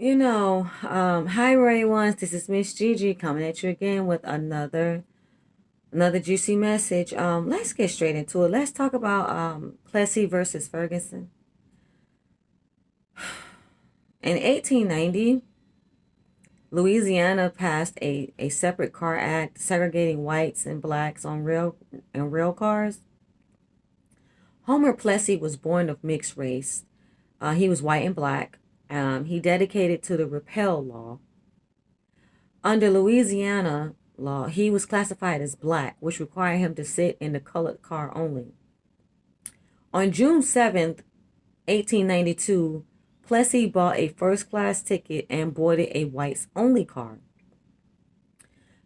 Hi Ray ones. This is Miss Gigi coming at you again with another juicy message. Let's get straight into it. Let's talk about Plessy versus Ferguson. In 1890, Louisiana passed a separate car act segregating whites and blacks on rail cars. Homer Plessy was born of mixed race. He was white and black. He dedicated to the Repeal law. Under Louisiana law, he was classified as black, which required him to sit in the colored car only. On June 7th, 1892, Plessy bought a first class ticket and boarded a whites only car.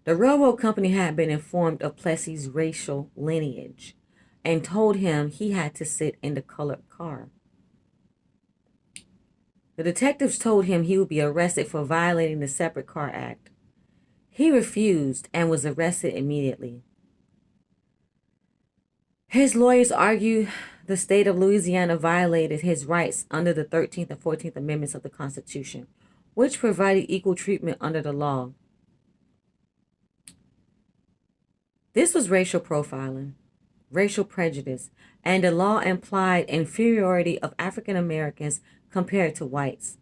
The railroad company had been informed of Plessy's racial lineage and told him he had to sit in the colored car. The detectives told him he would be arrested for violating the Separate Car Act. He refused and was arrested immediately. His lawyers argued the state of Louisiana violated his rights under the 13th and 14th Amendments of the Constitution, which provided equal treatment under the law. This was racial profiling, racial prejudice, and the law implied inferiority of African Americans compared to whites.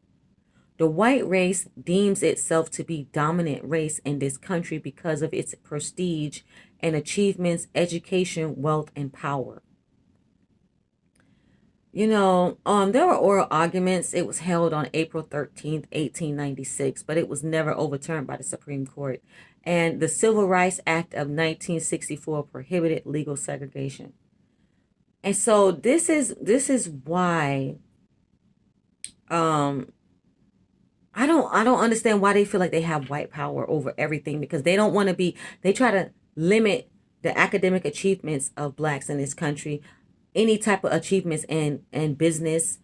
The white race deems itself to be dominant race in this country because of its prestige and achievements, education, wealth, and power. There were oral arguments. It was held on April 13th, 1896, but it was never overturned by the Supreme Court. And the Civil Rights Act of 1964 prohibited legal segregation. And so this is why I don't understand why they feel like they have white power over everything, because they don't want to be, they try to limit the academic achievements of blacks in this country, any type of achievements in business,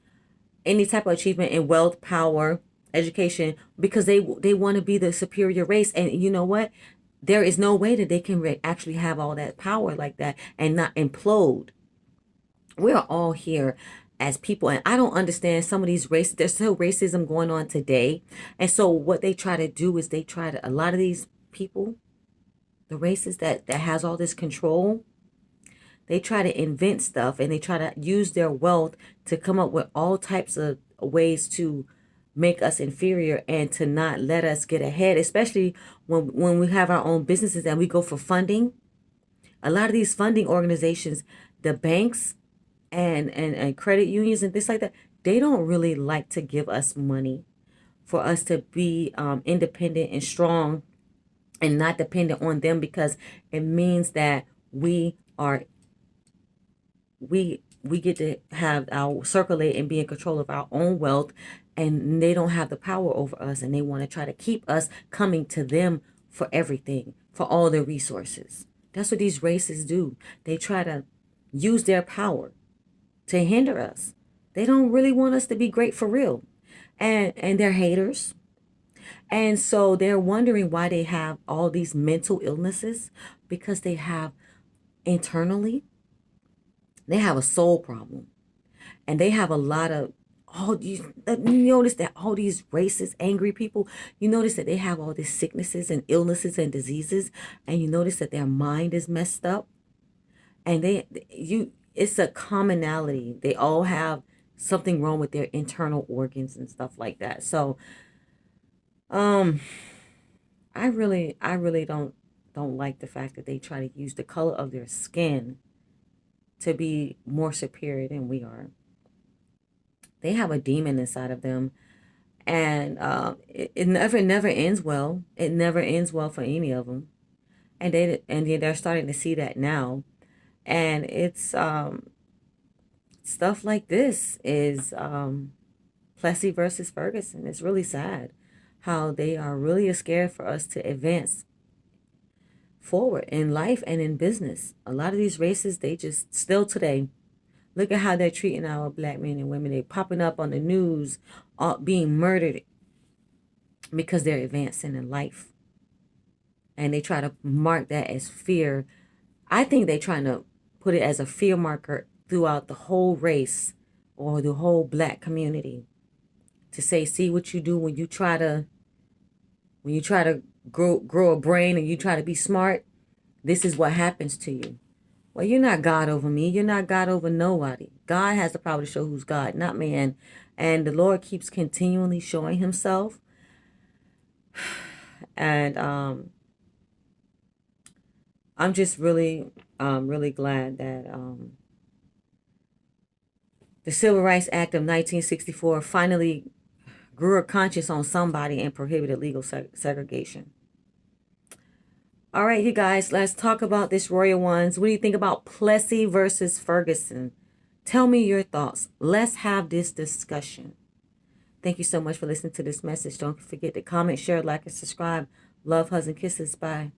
any type of achievement in wealth, power, education, because they want to be the superior race. And you know what? There is no way that they can actually have all that power like that and not implode. We're all here as people, and I don't understand some of these races. There's still racism going on today. And so what they try to do is a lot of these people, the races that has all this control, they try to invent stuff, and they try to use their wealth to come up with all types of ways to make us inferior and to not let us get ahead, especially when we have our own businesses and we go for funding. A lot of these funding organizations, the banks and credit unions and things like that, they don't really like to give us money for us to be independent and strong and not dependent on them, because it means that we get to have our circulate and be in control of our own wealth, and they don't have the power over us, and they want to try to keep us coming to them for everything, for all their resources. That's what these races do. They try to use their power to hinder us. They don't really want us to be great for real. And they're haters. And so they're wondering why they have all these mental illnesses, because they have internally, they have a soul problem. And they have a lot of, all you notice that all these racist, angry people, you notice that they have all these sicknesses and illnesses and diseases, and you notice that their mind is messed up. And it's a commonality. They all have something wrong with their internal organs and stuff like that. So, um, I really don't like the fact that they try to use the color of their skin to be more superior than we are. They have a demon inside of them, and it never ends well. It never ends well for any of them, and they're starting to see that now, and it's stuff like this is Plessy versus Ferguson. It's really sad how they are really scared for us to advance forward in life and in business. A lot of these races, they just still today, look at how they're treating our black men and women. They're popping up on the news, being murdered because they're advancing in life. And they try to mark that as fear. I think they're trying to put it as a fear marker throughout the whole race or the whole black community. to say, see what you do when you try to grow a brain and you try to be smart. This is what happens to you. Well, you're not God over me. You're not God over nobody. God has the power to show who's God, not man. And the Lord keeps continually showing himself. And I'm just really, really glad that the Civil Rights Act of 1964 finally grew a conscience on somebody and prohibited legal segregation. All right, you guys, let's talk about this Royal Ones. What do you think about Plessy versus Ferguson? Tell me your thoughts. Let's have this discussion. Thank you so much for listening to this message. Don't forget to comment, share, like, and subscribe. Love, hugs, and kisses. Bye.